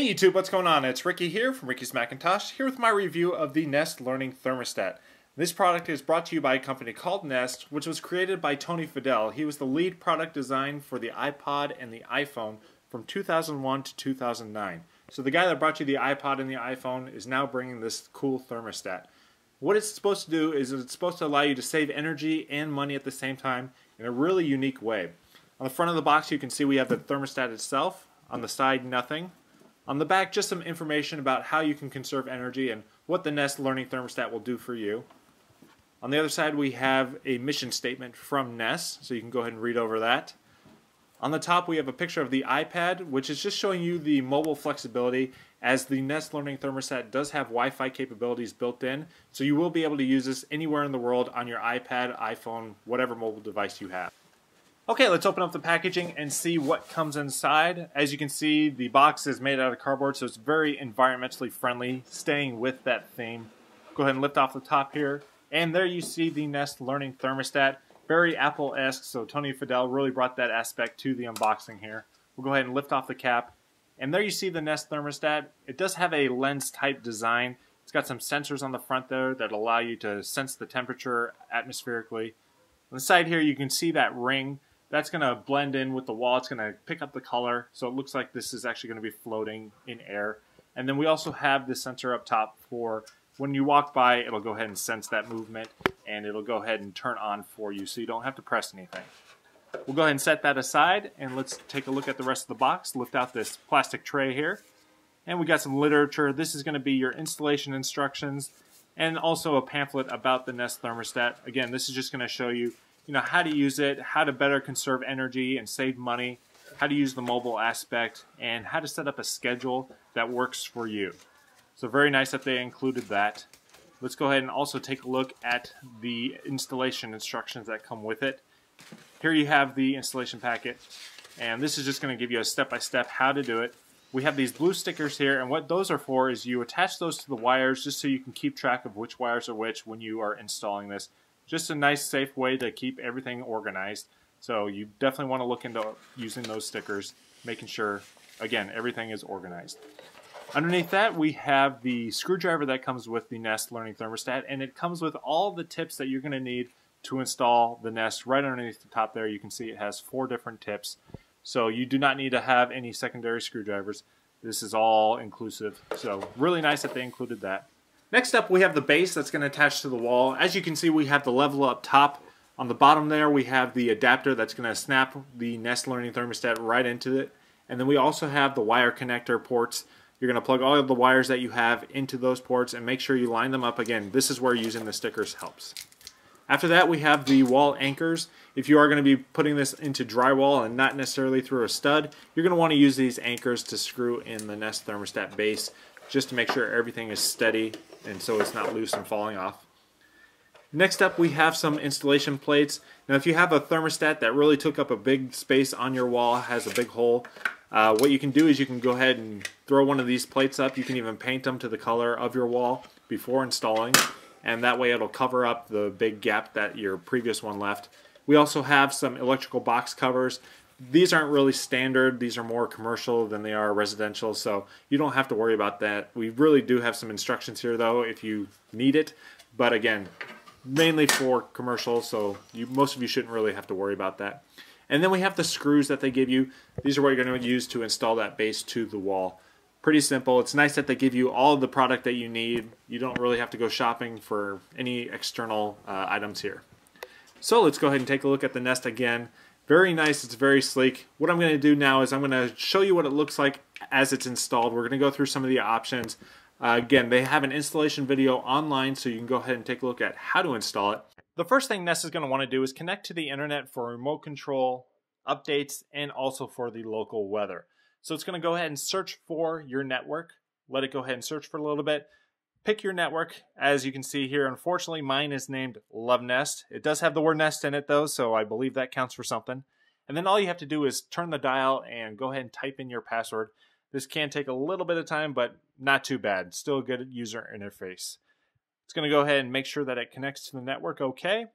Hey YouTube, what's going on? It's Ricky here from Ricky's Macintosh, here with my review of the Nest Learning Thermostat. This product is brought to you by a company called Nest, which was created by Tony Fadell. He was the lead product design for the iPod and the iPhone from 2001 to 2009. So the guy that brought you the iPod and the iPhone is now bringing this cool thermostat. What it's supposed to do is it's supposed to allow you to save energy and money at the same time in a really unique way. On the front of the box you can see we have the thermostat itself. On the side, nothing. On the back, just some information about how you can conserve energy and what the Nest Learning Thermostat will do for you. On the other side, we have a mission statement from Nest, so you can go ahead and read over that. On the top, we have a picture of the iPad, which is just showing you the mobile flexibility, as the Nest Learning Thermostat does have Wi-Fi capabilities built in, so you will be able to use this anywhere in the world on your iPad, iPhone, whatever mobile device you have. Okay, let's open up the packaging and see what comes inside. As you can see, the box is made out of cardboard, so it's very environmentally friendly, staying with that theme. Go ahead and lift off the top here, and there you see the Nest Learning Thermostat. Very Apple-esque, so Tony Fadell really brought that aspect to the unboxing here. We'll go ahead and lift off the cap, and there you see the Nest Thermostat. It does have a lens-type design. It's got some sensors on the front there that allow you to sense the temperature atmospherically. On the side here, you can see that ring. That's going to blend in with the wall. It's going to pick up the color, so it looks like this is actually going to be floating in air. And then we also have this sensor up top for when you walk by, it'll go ahead and sense that movement, and it'll go ahead and turn on for you, so you don't have to press anything. We'll go ahead and set that aside, and let's take a look at the rest of the box. Lift out this plastic tray here, and we got some literature. This is going to be your installation instructions, and also a pamphlet about the Nest Thermostat. Again, this is just going to show you how to use it, how to better conserve energy and save money, how to use the mobile aspect, and how to set up a schedule that works for you. So very nice that they included that. Let's go ahead and also take a look at the installation instructions that come with it. Here you have the installation packet, and this is just going to give you a step-by-step how to do it. We have these blue stickers here, and what those are for is you attach those to the wires just so you can keep track of which wires are which when you are installing this. Just a nice, safe way to keep everything organized. So you definitely want to look into using those stickers, making sure, again, everything is organized. Underneath that, we have the screwdriver that comes with the Nest Learning Thermostat, and it comes with all the tips that you're going to need to install the Nest. Right underneath the top there, you can see it has 4 different tips. So you do not need to have any secondary screwdrivers. This is all inclusive. So really nice that they included that. Next up, we have the base that's going to attach to the wall. As you can see, we have the level up top. On the bottom there, we have the adapter that's going to snap the Nest Learning Thermostat right into it. And then we also have the wire connector ports. You're going to plug all of the wires that you have into those ports and make sure you line them up. Again, this is where using the stickers helps. After that, we have the wall anchors. If you are going to be putting this into drywall and not necessarily through a stud, you're going to want to use these anchors to screw in the Nest Thermostat base, just to make sure everything is steady and so it's not loose and falling off. Next up, we have some installation plates. Now if you have a thermostat that really took up a big space on your wall, has a big hole, what you can do is you can go ahead and throw one of these plates up. You can even paint them to the color of your wall before installing, and that way it'll cover up the big gap that your previous one left. We also have some electrical box covers. These aren't really standard. These are more commercial than they are residential, so you don't have to worry about that. We really do have some instructions here, though, if you need it. But again, mainly for commercial, so most of you shouldn't really have to worry about that. And then we have the screws that they give you. These are what you're going to use to install that base to the wall. Pretty simple. It's nice that they give you all of the product that you need. You don't really have to go shopping for any external items here. So let's go ahead and take a look at the Nest again. Very nice, it's very sleek. What I'm going to do now is I'm going to show you what it looks like as it's installed. We're going to go through some of the options. Again, they have an installation video online, so you can go ahead and take a look at how to install it. The first thing Nest is going to want to do is connect to the internet for remote control, updates, and also for the local weather. So it's going to go ahead and search for your network. Let it go ahead and search for a little bit. Pick your network. As you can see here, unfortunately, mine is named Love Nest. It does have the word Nest in it, though, so I believe that counts for something. And then all you have to do is turn the dial and go ahead and type in your password. This can take a little bit of time, but not too bad. Still a good user interface. It's going to go ahead and make sure that it connects to the network okay.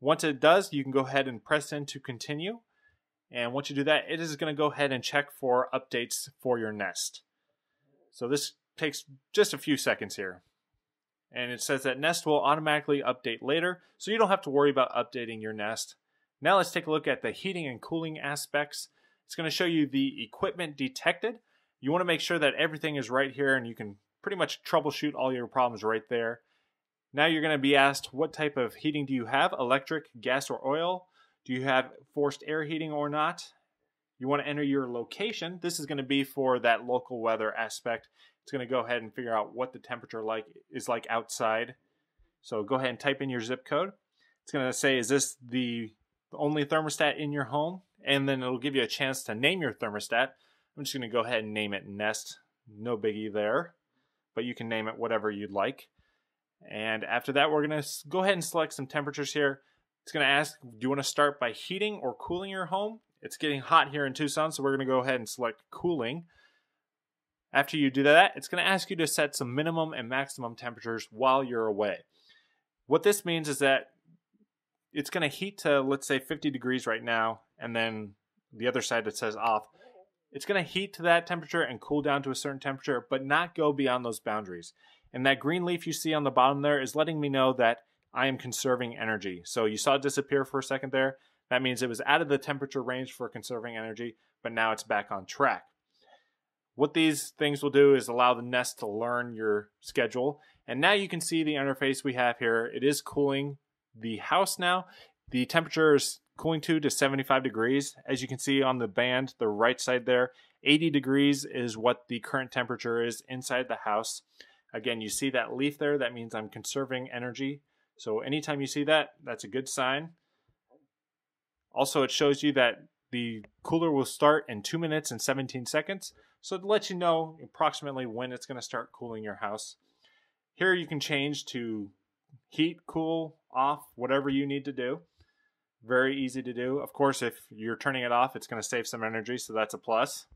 Once it does, you can go ahead and press in to continue. And once you do that, it is going to go ahead and check for updates for your Nest. So this takes just a few seconds here. And it says that Nest will automatically update later, so you don't have to worry about updating your Nest. Now let's take a look at the heating and cooling aspects. It's going to show you the equipment detected. You want to make sure that everything is right here, and you can pretty much troubleshoot all your problems right there. Now you're going to be asked, what type of heating do you have? Electric, gas, or oil? Do you have forced air heating or not? You want to enter your location. This is going to be for that local weather aspect. It's going to go ahead and figure out what the temperature is like outside. So go ahead and type in your zip code. It's going to say, is this the only thermostat in your home? And then it'll give you a chance to name your thermostat. I'm just going to go ahead and name it Nest. No biggie there, but you can name it whatever you'd like. And after that, we're going to go ahead and select some temperatures here. It's going to ask, do you want to start by heating or cooling your home? It's getting hot here in Tucson, so we're going to go ahead and select cooling. After you do that, it's going to ask you to set some minimum and maximum temperatures while you're away. What this means is that it's going to heat to, let's say, 50 degrees right now, and then the other side that says off. It's going to heat to that temperature and cool down to a certain temperature, but not go beyond those boundaries. And that green leaf you see on the bottom there is letting me know that I am conserving energy. So you saw it disappear for a second there. That means it was out of the temperature range for conserving energy, but now it's back on track. What these things will do is allow the Nest to learn your schedule. And now you can see the interface we have here. It is cooling the house now. The temperature is cooling to 75 degrees. As you can see on the band, the right side there, 80 degrees is what the current temperature is inside the house. Again, you see that leaf there. That means I'm conserving energy. So anytime you see that, that's a good sign. Also, it shows you that the cooler will start in 2 minutes and 17 seconds. So it lets you know approximately when it's going to start cooling your house. Here you can change to heat, cool, off, whatever you need to do. Very easy to do. Of course, if you're turning it off, it's going to save some energy, so that's a plus.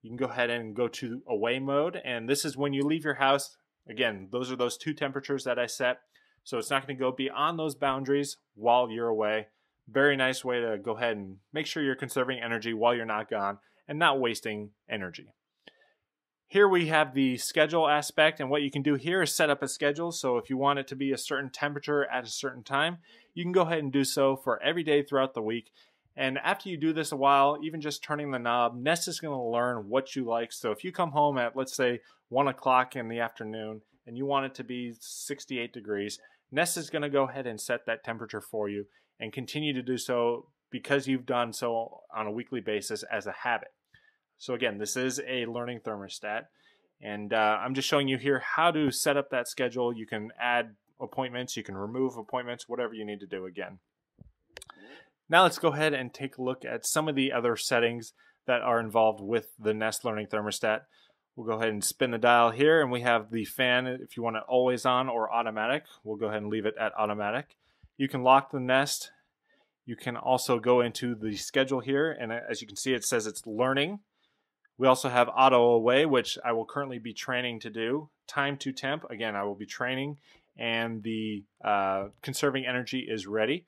You can go ahead and go to away mode, and this is when you leave your house. Again, those are those two temperatures that I set, so it's not going to go beyond those boundaries while you're away. Very nice way to go ahead and make sure you're conserving energy while you're not gone and not wasting energy. Here we have the schedule aspect, and what you can do here is set up a schedule. So if you want it to be a certain temperature at a certain time, you can go ahead and do so for every day throughout the week. And after you do this a while, even just turning the knob, Nest is going to learn what you like. So if you come home at, let's say, 1 o'clock in the afternoon and you want it to be 68 degrees, Nest is going to go ahead and set that temperature for you and continue to do so because you've done so on a weekly basis as a habit. So again, this is a learning thermostat, and I'm just showing you here how to set up that schedule. You can add appointments, you can remove appointments, whatever you need to do again. Now let's go ahead and take a look at some of the other settings that are involved with the Nest Learning Thermostat. We'll go ahead and spin the dial here, and we have the fan if you want it always on or automatic. We'll go ahead and leave it at automatic. You can lock the Nest. You can also go into the schedule here, and as you can see, it says it's learning. We also have auto away, which I will currently be training to do. Time to temp, again, I will be training, and the conserving energy is ready.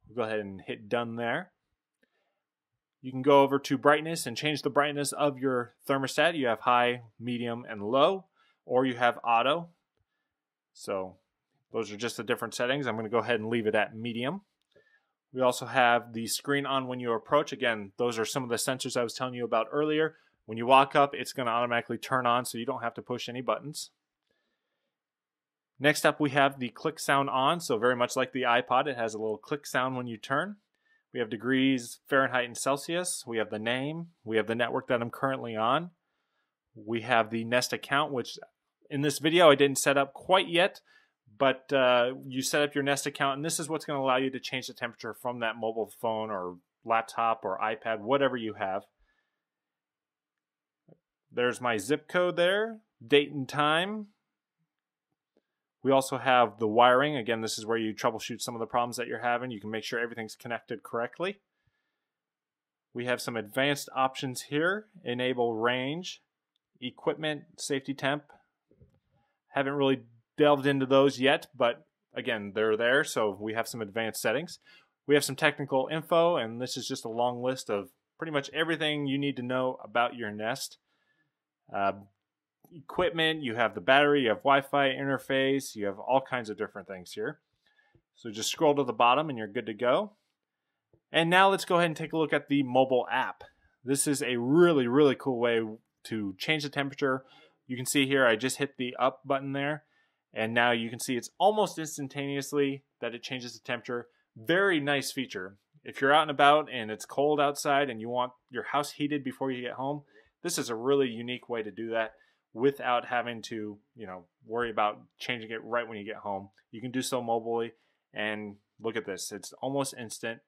We'll go ahead and hit done there. You can go over to brightness and change the brightness of your thermostat. You have high, medium, and low, or you have auto. So those are just the different settings. I'm going to go ahead and leave it at medium. We also have the screen on when you approach. Again, those are some of the sensors I was telling you about earlier. When you walk up, it's going to automatically turn on, so you don't have to push any buttons. Next up, we have the click sound on. So very much like the iPod, it has a little click sound when you turn. We have degrees Fahrenheit and Celsius. We have the name. We have the network that I'm currently on. We have the Nest account, which in this video I didn't set up quite yet, but you set up your Nest account, and this is what's going to allow you to change the temperature from that mobile phone or laptop or iPad, whatever you have. There's my zip code there, date and time. We also have the wiring. Again, this is where you troubleshoot some of the problems that you're having. You can make sure everything's connected correctly. We have some advanced options here. Enable range, equipment, safety temp. Haven't really delved into those yet, but again, they're there, so we have some advanced settings. We have some technical info, and this is just a long list of pretty much everything you need to know about your Nest. equipment, you have the battery, you have Wi-Fi interface, you have all kinds of different things here. So just scroll to the bottom and you're good to go. And now let's go ahead and take a look at the mobile app. This is a really, really cool way to change the temperature. You can see here I just hit the up button there, and now you can see it's almost instantaneously that it changes the temperature. Very nice feature. If you're out and about and it's cold outside and you want your house heated before you get home, this is a really unique way to do that without having to, worry about changing it right when you get home. You can do so mobily, and look at this. It's almost instant.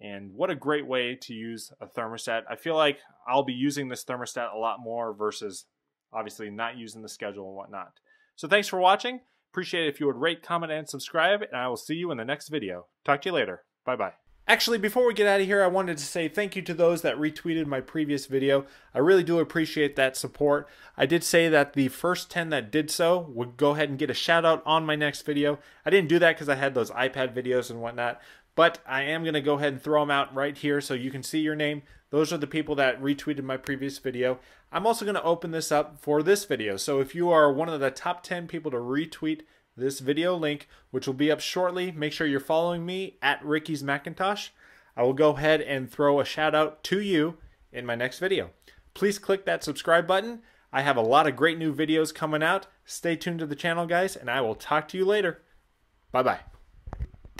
And what a great way to use a thermostat. I feel like I'll be using this thermostat a lot more versus obviously not using the schedule and whatnot. So thanks for watching. Appreciate it if you would rate, comment, and subscribe, and I will see you in the next video. Talk to you later. Bye-bye. Actually, before we get out of here, I wanted to say thank you to those that retweeted my previous video. I really do appreciate that support. I did say that the first 10 that did so would go ahead and get a shout out on my next video. I didn't do that because I had those iPad videos and whatnot, but I am going to go ahead and throw them out right here so you can see your name. Those are the people that retweeted my previous video. I'm also going to open this up for this video. So if you are one of the top 10 people to retweet this video link, which will be up shortly, make sure you're following me at Ricky's Macintosh. I will go ahead and throw a shout out to you in my next video. Please click that subscribe button. I have a lot of great new videos coming out. Stay tuned to the channel, guys, and I will talk to you later. Bye-bye.